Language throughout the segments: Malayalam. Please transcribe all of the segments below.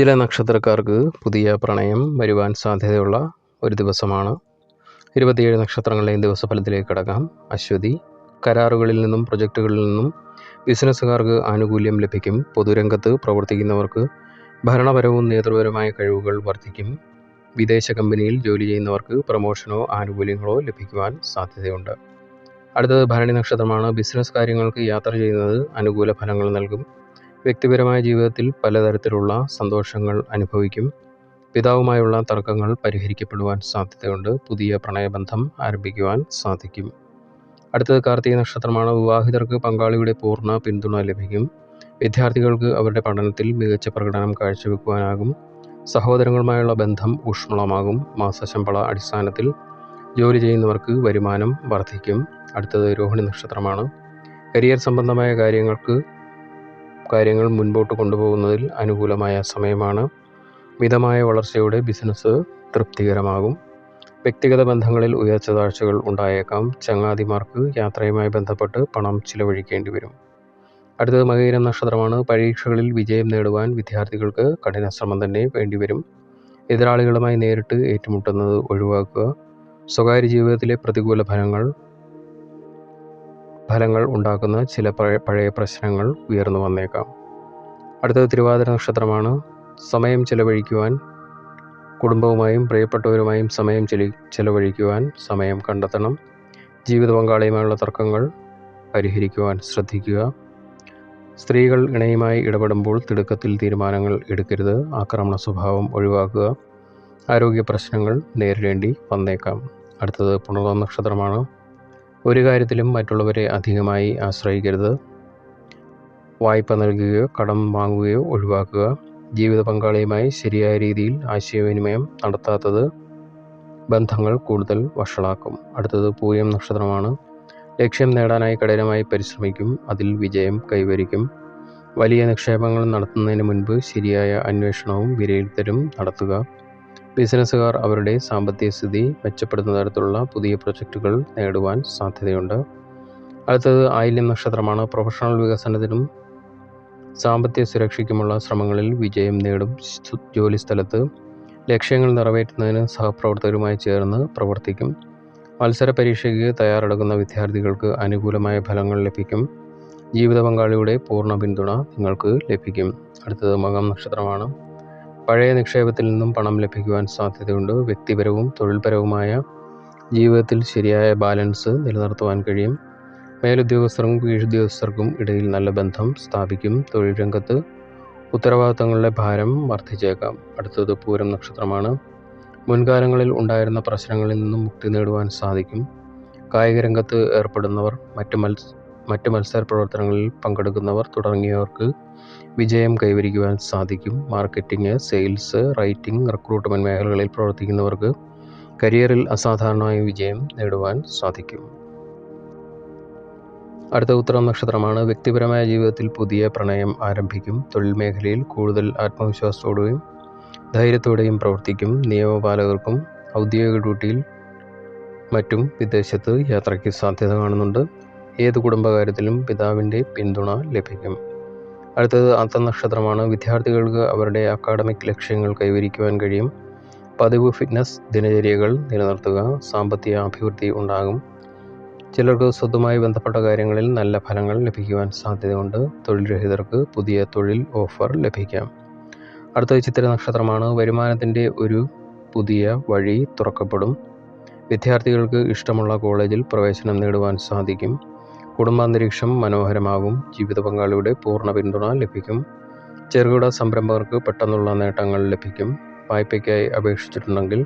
ചില നക്ഷത്രക്കാർക്ക് പുതിയ പ്രണയം വരുവാൻ സാധ്യതയുള്ള ഒരു ദിവസമാണ്. 27 നക്ഷത്രങ്ങളുടെയും ദിവസഫലത്തിലേക്ക് കടക്കാം. അശ്വതി. കരാറുകളിൽ നിന്നും പ്രൊജക്റ്റുകളിൽ നിന്നും ബിസിനസ്സുകാർക്ക് ആനുകൂല്യം ലഭിക്കും. പൊതുരംഗത്ത് പ്രവർത്തിക്കുന്നവർക്ക് ഭരണപരവും നേതൃപരമായ കഴിവുകൾ വർദ്ധിക്കും. വിദേശ കമ്പനിയിൽ ജോലി ചെയ്യുന്നവർക്ക് പ്രമോഷനോ ആനുകൂല്യങ്ങളോ ലഭിക്കുവാൻ സാധ്യതയുണ്ട്. അടുത്തത് ഭരണി നക്ഷത്രമാണ്. ബിസിനസ് കാര്യങ്ങൾക്ക് യാത്ര ചെയ്യുന്നത് അനുകൂല ഫലങ്ങൾ നൽകും. വ്യക്തിപരമായ ജീവിതത്തിൽ പലതരത്തിലുള്ള സന്തോഷങ്ങൾ അനുഭവിക്കും. പിതാവുമായുള്ള തർക്കങ്ങൾ പരിഹരിക്കപ്പെടുവാൻ സാധ്യതയുണ്ട്. പുതിയ പ്രണയബന്ധം ആരംഭിക്കുവാൻ സാധിക്കും. അടുത്തത് കാർത്തിക നക്ഷത്രമാണ്. വിവാഹിതർക്ക് പങ്കാളിയുടെ പൂർണ്ണ പിന്തുണ ലഭിക്കും. വിദ്യാർത്ഥികൾക്ക് അവരുടെ പഠനത്തിൽ മികച്ച പ്രകടനം കാഴ്ചവെക്കുവാനാകും. സഹോദരങ്ങളുമായുള്ള ബന്ധം ഊഷ്മളമാകും. മാസശമ്പള അടിസ്ഥാനത്തിൽ ജോലി ചെയ്യുന്നവർക്ക് വരുമാനം വർദ്ധിക്കും. അടുത്തത് രോഹിണി നക്ഷത്രമാണ്. കരിയർ സംബന്ധമായ കാര്യങ്ങൾ മുൻപോട്ട് കൊണ്ടുപോകുന്നതിൽ അനുകൂലമായ സമയമാണ്. മിതമായ വളർച്ചയോടെ ബിസിനസ് തൃപ്തികരമാകും. വ്യക്തിഗത ബന്ധങ്ങളിൽ ഉയർച്ച താഴ്ചകൾ ഉണ്ടായേക്കാം. ചങ്ങാതിമാർക്ക് യാത്രയുമായി ബന്ധപ്പെട്ട് പണം ചിലവഴിക്കേണ്ടി വരും. അടുത്തത് മകയിരം നക്ഷത്രമാണ്. പരീക്ഷകളിൽ വിജയം നേടുവാൻ വിദ്യാർത്ഥികൾക്ക് കഠിന ശ്രമം തന്നെ വേണ്ടിവരും. എതിരാളികളുമായി നേരിട്ട് ഏറ്റുമുട്ടുന്നത് ഒഴിവാക്കുക. സ്വകാര്യ ജീവിതത്തിലെ പ്രതികൂല ഫലങ്ങൾ ഉണ്ടാക്കുന്ന ചില പഴയ പ്രശ്നങ്ങൾ ഉയർന്നു വന്നേക്കാം. അടുത്തത് തിരുവാതിര നക്ഷത്രമാണ്. സമയം ചെലവഴിക്കുവാൻ കുടുംബവുമായും പ്രിയപ്പെട്ടവരുമായും സമയം ചെലവഴിക്കുവാൻ സമയം കണ്ടെത്തണം. ജീവിത പങ്കാളിയുമായുള്ള തർക്കങ്ങൾ പരിഹരിക്കുവാൻ ശ്രദ്ധിക്കുക. സ്ത്രീകൾ ഇണയുമായി ഇടപെടുമ്പോൾ തിടുക്കത്തിൽ തീരുമാനങ്ങൾ എടുക്കരുത്. ആക്രമണ സ്വഭാവം ഒഴിവാക്കുക. ആരോഗ്യ പ്രശ്നങ്ങൾ നേരിടേണ്ടി വന്നേക്കാം. അടുത്തത് പുണർദം നക്ഷത്രമാണ്. ഒരു കാര്യത്തിലും മറ്റുള്ളവരെ അധികമായി ആശ്രയിക്കരുത്. വായ്പ നൽകുകയോ കടം വാങ്ങുകയോ ഒഴിവാക്കുക. ജീവിത പങ്കാളിയുമായി ശരിയായ രീതിയിൽ ആശയവിനിമയം നടത്താത്തത് ബന്ധങ്ങൾ കൂടുതൽ വഷളാക്കും. അടുത്തത് പൂയം നക്ഷത്രമാണ്. ലക്ഷ്യം നേടാനായി കഠിനമായി പരിശ്രമിക്കും. അതിൽ വിജയം കൈവരിക്കും. വലിയ നിക്ഷേപങ്ങൾ നടത്തുന്നതിന് മുൻപ് ശരിയായ അന്വേഷണവും വിലയിരുത്തലും നടത്തുക. ബിസിനസ്സുകാർ അവരുടെ സാമ്പത്തിക സ്ഥിതി മെച്ചപ്പെടുത്തുന്ന തരത്തിലുള്ള പുതിയ പ്രൊജക്റ്റുകൾ നേടുവാൻ സാധ്യതയുണ്ട്. അടുത്തത് ആയില്യം നക്ഷത്രമാണ്. പ്രൊഫഷണൽ വികസനത്തിനും സാമ്പത്തിക സുരക്ഷയ്ക്കുമുള്ള ശ്രമങ്ങളിൽ വിജയം നേടും. ജോലിസ്ഥലത്ത് ലക്ഷ്യങ്ങൾ നിറവേറ്റുന്നതിന് സഹപ്രവർത്തകരുമായി ചേർന്ന് പ്രവർത്തിക്കും. മത്സര പരീക്ഷയ്ക്ക് തയ്യാറെടുക്കുന്ന വിദ്യാർത്ഥികൾക്ക് അനുകൂലമായ ഫലങ്ങൾ ലഭിക്കും. ജീവിത പങ്കാളിയുടെ പൂർണ്ണ പിന്തുണ നിങ്ങൾക്ക് ലഭിക്കും. അടുത്തത് മകം നക്ഷത്രമാണ്. പഴയ നിക്ഷേപത്തിൽ നിന്നും പണം ലഭിക്കുവാൻ സാധ്യതയുണ്ട്. വ്യക്തിപരവും തൊഴിൽപരവുമായ ജീവിതത്തിൽ ശരിയായ ബാലൻസ് നിലനിർത്തുവാൻ കഴിയും. മേലുദ്യോഗസ്ഥർക്കും കീഴുദ്യോഗസ്ഥർക്കും ഇടയിൽ നല്ല ബന്ധം സ്ഥാപിക്കും. തൊഴിൽ രംഗത്ത് ഉത്തരവാദിത്തങ്ങളുടെ ഭാരം വർദ്ധിച്ചേക്കാം. അടുത്തത് പൂരം നക്ഷത്രമാണ്. മുൻകാലങ്ങളിൽ ഉണ്ടായിരുന്ന പ്രശ്നങ്ങളിൽ നിന്നും മുക്തി നേടുവാൻ സാധിക്കും. കായിക രംഗത്ത് ഏർപ്പെടുന്നവർ, മറ്റ് മത്സര പ്രവർത്തനങ്ങളിൽ പങ്കെടുക്കുന്നവർ തുടങ്ങിയവർക്ക് വിജയം കൈവരിക്കുവാൻ സാധിക്കും. മാർക്കറ്റിംഗ്, സെയിൽസ്, റൈറ്റിംഗ്, റിക്രൂട്ട്മെന്റ് മേഖലകളിൽ പ്രവർത്തിക്കുന്നവർക്ക് കരിയറിൽ അസാധാരണമായ വിജയം നേടുവാൻ സാധിക്കും. അടുത്ത ഉത്തരം നക്ഷത്രമാണ്. വ്യക്തിപരമായ ജീവിതത്തിൽ പുതിയ പ്രണയം ആരംഭിക്കും. തൊഴിൽ മേഖലയിൽ കൂടുതൽ ആത്മവിശ്വാസത്തോടെയും ധൈര്യത്തോടെയും പ്രവർത്തിക്കും. നിയമപാലകർക്കും ഔദ്യോഗിക ഡ്യൂട്ടിയിൽ മറ്റും വിദേശത്ത് യാത്രയ്ക്ക് സാധ്യത കാണുന്നുണ്ട്. ഏത് കുടുംബകാര്യത്തിലും പിതാവിൻ്റെ പിന്തുണ ലഭിക്കും. അടുത്തത് അത്തം നക്ഷത്രമാണ്. വിദ്യാർത്ഥികൾക്ക് അവരുടെ അക്കാഡമിക് ലക്ഷ്യങ്ങൾ കൈവരിക്കുവാൻ കഴിയും. പതിവ് ഫിറ്റ്നസ് ദിനചര്യകൾ നിലനിർത്തുക. സാമ്പത്തിക അഭിവൃദ്ധി ഉണ്ടാകും. ചിലർക്ക് സ്വത്തുമായി ബന്ധപ്പെട്ട കാര്യങ്ങളിൽ നല്ല ഫലങ്ങൾ ലഭിക്കുവാൻ സാധ്യതയുണ്ട്. തൊഴിൽ രഹിതർക്ക് പുതിയ തൊഴിൽ ഓഫർ ലഭിക്കാം. അടുത്തത് ചിത്തിര നക്ഷത്രമാണ്. വരുമാനത്തിൻ്റെ ഒരു പുതിയ വഴി തുറക്കപ്പെടും. വിദ്യാർത്ഥികൾക്ക് ഇഷ്ടമുള്ള കോളേജിൽ പ്രവേശനം നേടുവാൻ സാധിക്കും. കുടുംബാന്തരീക്ഷം മനോഹരമാകും. ജീവിത പങ്കാളിയുടെ പൂർണ്ണ പിന്തുണ ലഭിക്കും. ചെറുകിട സംരംഭകർക്ക് പെട്ടെന്നുള്ള നേട്ടങ്ങൾ ലഭിക്കും. വായ്പയ്ക്കായി അപേക്ഷിച്ചിട്ടുണ്ടെങ്കിൽ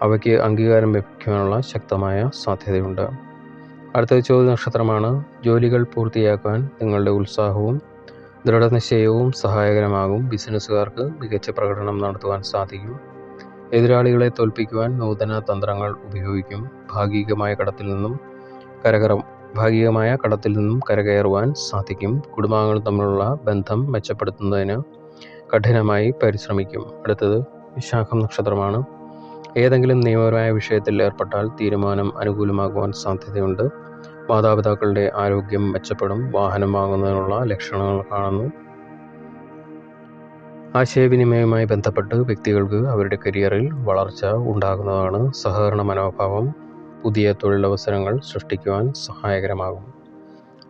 അവയ്ക്ക് അംഗീകാരം ലഭിക്കാനുള്ള ശക്തമായ സാധ്യതയുണ്ട്. അടുത്തത് ചോതി നക്ഷത്രമാണ്. ജോലികൾ പൂർത്തിയാക്കാൻ നിങ്ങളുടെ ഉത്സാഹവും ദൃഢനിശ്ചയവും സഹായകരമാകും. ബിസിനസ്സുകാർക്ക് മികച്ച പ്രകടനം നടത്തുവാൻ സാധിക്കും. എതിരാളികളെ തോൽപ്പിക്കുവാൻ നൂതന തന്ത്രങ്ങൾ ഉപയോഗിക്കും. ഭാഗികമായ കടത്തിൽ നിന്നും കരകയറുവാൻ സാധിക്കും. കുടുംബാംഗങ്ങൾ തമ്മിലുള്ള ബന്ധം മെച്ചപ്പെടുത്തുന്നതിന് കഠിനമായി പരിശ്രമിക്കും. അടുത്തത് വിശാഖം നക്ഷത്രമാണ്. ഏതെങ്കിലും നിയമപരമായ വിഷയത്തിൽ ഏർപ്പെട്ടാൽ തീരുമാനം അനുകൂലമാകുവാൻ സാധ്യതയുണ്ട്. മാതാപിതാക്കളുടെ ആരോഗ്യം മെച്ചപ്പെടും. വാഹനം വാങ്ങുന്നതിനുള്ള ലക്ഷണങ്ങൾ കാണുന്നു. ആശയവിനിമയവുമായി ബന്ധപ്പെട്ട് വ്യക്തികൾക്ക് അവരുടെ കരിയറിൽ വളർച്ച ഉണ്ടാകുന്നതാണ്. സഹകരണ മനോഭാവം പുതിയ തൊഴിലവസരങ്ങൾ സൃഷ്ടിക്കുവാൻ സഹായകരമാകും.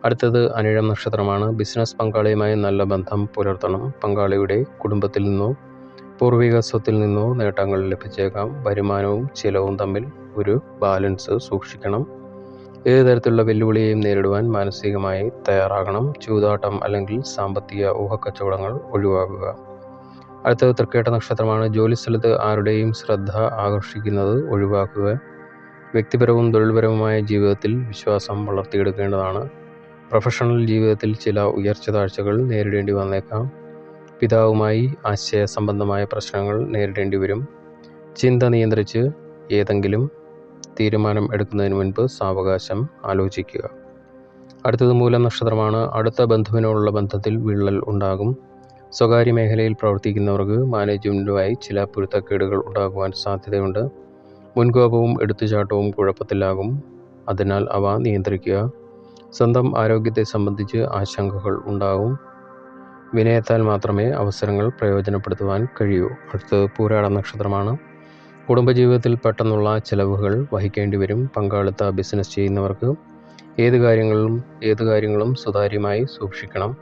അടുത്തത് അനിഴം നക്ഷത്രമാണ്. ബിസിനസ് പങ്കാളിയുമായി നല്ല ബന്ധം പുലർത്തണം. പങ്കാളിയുടെ കുടുംബത്തിൽ നിന്നോ പൂർവിക സ്വത്തിൽ നിന്നോ നേട്ടങ്ങൾ ലഭിച്ചേക്കാം. വരുമാനവും ചിലവും തമ്മിൽ ഒരു ബാലൻസ് സൂക്ഷിക്കണം. ഏത് തരത്തിലുള്ള വെല്ലുവിളിയെയും നേരിടുവാൻ മാനസികമായി തയ്യാറാകണം. ചൂതാട്ടം അല്ലെങ്കിൽ സാമ്പത്തിക ഊഹക്കച്ചവടങ്ങൾ ഒഴിവാക്കുക. അടുത്തത് തൃക്കേട്ട നക്ഷത്രമാണ്. ജോലിസ്ഥലത്ത് ആരുടെയും ശ്രദ്ധ ആകർഷിക്കുന്നത് ഒഴിവാക്കുക. വ്യക്തിപരവും തൊഴിൽപരവുമായ ജീവിതത്തിൽ വിശ്വാസം വളർത്തിയെടുക്കേണ്ടതാണ്. പ്രൊഫഷണൽ ജീവിതത്തിൽ ചില ഉയർച്ച താഴ്ചകൾ നേരിടേണ്ടി വന്നേക്കാം. പിതാവുമായി ആശയ സംബന്ധമായ പ്രശ്നങ്ങൾ നേരിടേണ്ടി വരും. ചിന്ത നിയന്ത്രിച്ച് ഏതെങ്കിലും തീരുമാനം എടുക്കുന്നതിന് മുൻപ് സാവകാശം ആലോചിക്കുക. അടുത്തത് മൂലം നക്ഷത്രമാണ്. അടുത്ത ബന്ധുവിനോടുള്ള ബന്ധത്തിൽ വിള്ളൽ ഉണ്ടാകും. സ്വകാര്യ മേഖലയിൽ പ്രവർത്തിക്കുന്നവർക്ക് മാനേജ്മെൻറ്റുമായി ചില പൊരുത്തക്കേടുകൾ ഉണ്ടാകുവാൻ സാധ്യതയുണ്ട്. മുൻകോപവും എടുത്തുചാട്ടവും കുഴപ്പത്തിലാകും. അതിനാൽ അവ നിയന്ത്രിക്കുക. സ്വന്തം ആരോഗ്യത്തെ സംബന്ധിച്ച് ആശങ്കകൾ ഉണ്ടാകും. വിനയത്താൽ മാത്രമേ അവസരങ്ങൾ പ്രയോജനപ്പെടുത്തുവാൻ കഴിയൂ. അടുത്തത് പൂരാട നക്ഷത്രമാണ്. കുടുംബജീവിതത്തിൽ പെട്ടെന്നുള്ള ചെലവുകൾ വഹിക്കേണ്ടി വരും. പങ്കാളിത്ത ബിസിനസ് ചെയ്യുന്നവർക്ക് ഏത് കാര്യങ്ങളും സുതാര്യമായി സൂക്ഷിക്കണം.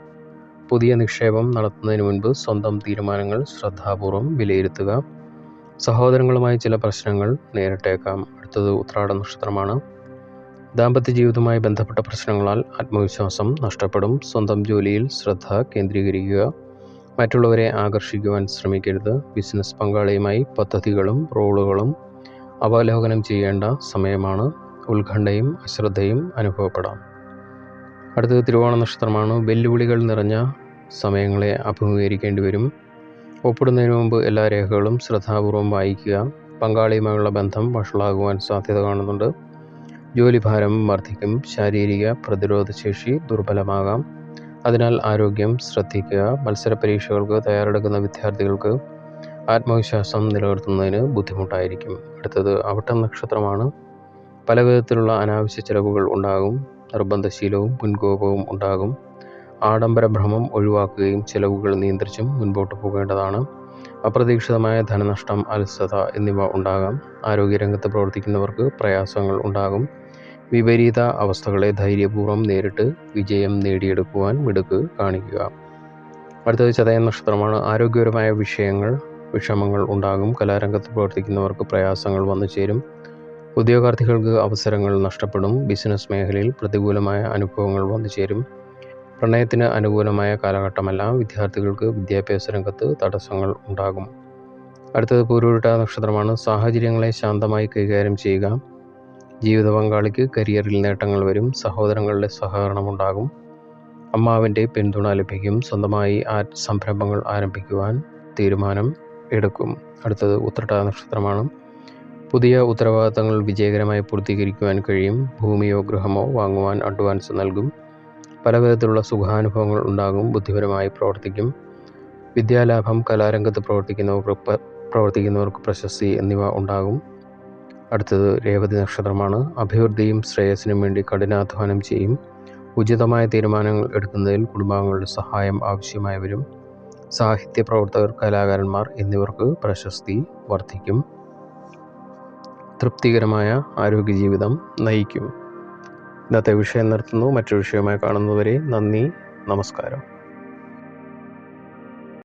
പുതിയ നിക്ഷേപം നടത്തുന്നതിന് മുൻപ് സ്വന്തം തീരുമാനങ്ങൾ ശ്രദ്ധാപൂർവം വിലയിരുത്തുക. സഹോദരങ്ങളുമായി ചില പ്രശ്നങ്ങൾ നേരിട്ടേക്കാം. അടുത്തത് ഉത്രാട നക്ഷത്രമാണ്. ദാമ്പത്യ ജീവിതവുമായി ബന്ധപ്പെട്ട പ്രശ്നങ്ങളാൽ ആത്മവിശ്വാസം നഷ്ടപ്പെടും. സ്വന്തം ജോലിയിൽ ശ്രദ്ധ കേന്ദ്രീകരിക്കുക. മറ്റുള്ളവരെ ആകർഷിക്കുവാൻ ശ്രമിക്കരുത്. ബിസിനസ് പങ്കാളിയുമായി പദ്ധതികളും റോളുകളും അവലോകനം ചെയ്യേണ്ട സമയമാണ്. ഉത്കണ്ഠയും അശ്രദ്ധയും അനുഭവപ്പെടാം. അടുത്തത് തിരുവോണ നക്ഷത്രമാണ്. വെല്ലുവിളികൾ നിറഞ്ഞ സമയങ്ങളെ അഭിമുഖീകരിക്കേണ്ടി വരും. ഒപ്പിടുന്നതിന് മുമ്പ് എല്ലാ രേഖകളും ശ്രദ്ധാപൂർവം വായിക്കുക. പങ്കാളിയുമായുള്ള ബന്ധം വഷളാകുവാൻ സാധ്യത കാണുന്നുണ്ട്. ജോലിഭാരം വർദ്ധിക്കും. ശാരീരിക പ്രതിരോധശേഷി ദുർബലമാകാം. അതിനാൽ ആരോഗ്യം ശ്രദ്ധിക്കുക. മത്സര പരീക്ഷകൾക്ക് തയ്യാറെടുക്കുന്ന വിദ്യാർത്ഥികൾക്ക് ആത്മവിശ്വാസം നിലനിർത്തുന്നതിന് ബുദ്ധിമുട്ടായിരിക്കും. അടുത്തത് അവിട്ടം നക്ഷത്രമാണ്. പല വിധത്തിലുള്ള അനാവശ്യ ചെലവുകൾ ഉണ്ടാകും. നിർബന്ധശീലവും മുൻകോപവും ഉണ്ടാകും. ആഡംബര ഭ്രമം ഒഴിവാക്കുകയും ചെലവുകൾ നിയന്ത്രിച്ചും മുൻപോട്ട് പോകേണ്ടതാണ്. അപ്രതീക്ഷിതമായ ധനനഷ്ടം, അലസത എന്നിവ ഉണ്ടാകാം. ആരോഗ്യരംഗത്ത് പ്രവർത്തിക്കുന്നവർക്ക് പ്രയാസങ്ങൾ ഉണ്ടാകും. വിപരീത അവസ്ഥകളെ ധൈര്യപൂർവ്വം നേരിട്ട് വിജയം നേടിയെടുക്കുവാൻ മിടുക്ക് കാണിക്കുക. അടുത്തത് ചതയം നക്ഷത്രമാണ്. ആരോഗ്യപരമായ വിഷമങ്ങൾ ഉണ്ടാകും. കലാരംഗത്ത് പ്രവർത്തിക്കുന്നവർക്ക് പ്രയാസങ്ങൾ വന്നു ചേരും. ഉദ്യോഗാർത്ഥികൾക്ക് അവസരങ്ങൾ നഷ്ടപ്പെടും. ബിസിനസ് മേഖലയിൽ പ്രതികൂലമായ അനുഭവങ്ങൾ വന്നു ചേരും. പ്രണയത്തിന് അനുകൂലമായ കാലഘട്ടമല്ല. വിദ്യാർത്ഥികൾക്ക് വിദ്യാഭ്യാസ രംഗത്ത് തടസ്സങ്ങൾ ഉണ്ടാകും. അടുത്തത് പൂരുരുട്ട നക്ഷത്രമാണ്. സാഹചര്യങ്ങളെ ശാന്തമായി കൈകാര്യം ചെയ്യുക. ജീവിത പങ്കാളിക്ക് കരിയറിൽ നേട്ടങ്ങൾ വരും. സഹോദരങ്ങളുടെ സഹകരണമുണ്ടാകും. അമ്മാവിൻ്റെ പിന്തുണ ലഭിക്കും. സ്വന്തമായി സംരംഭങ്ങൾ ആരംഭിക്കുവാൻ തീരുമാനം എടുക്കും. അടുത്തത് ഉത്രട്ട നക്ഷത്രമാണ്. പുതിയ ഉത്തരവാദിത്തങ്ങൾ വിജയകരമായി പൂർത്തീകരിക്കുവാൻ കഴിയും. ഭൂമിയോ ഗൃഹമോ വാങ്ങുവാൻ അഡ്വാൻസ് നൽകും. പല വിധത്തിലുള്ള സുഖാനുഭവങ്ങൾ ഉണ്ടാകും. ബുദ്ധിപരമായി പ്രവർത്തിക്കും. വിദ്യാലാഭം, കലാരംഗത്ത് പ്രവർത്തിക്കുന്നവർക്ക് പ്രശസ്തി എന്നിവ ഉണ്ടാകും. അടുത്തത് രേവതി നക്ഷത്രമാണ്. അഭിവൃദ്ധിയും ശ്രേയസ്സിനും വേണ്ടി കഠിനാധ്വാനം ചെയ്യും. ഉചിതമായ തീരുമാനങ്ങൾ എടുക്കുന്നതിൽ കുടുംബാംഗങ്ങളുടെ സഹായം ആവശ്യമായി വരും. സാഹിത്യ പ്രവർത്തകർ, കലാകാരന്മാർ എന്നിവർക്ക് പ്രശസ്തി വർദ്ധിക്കും. തൃപ്തികരമായ ആരോഗ്യജീവിതം നയിക്കും. ഇന്നത്തെ വിഷയം നിർത്തുന്നു. മറ്റൊരു വിഷയമായി കാണുന്നതുവരെ നന്ദി, നമസ്കാരം.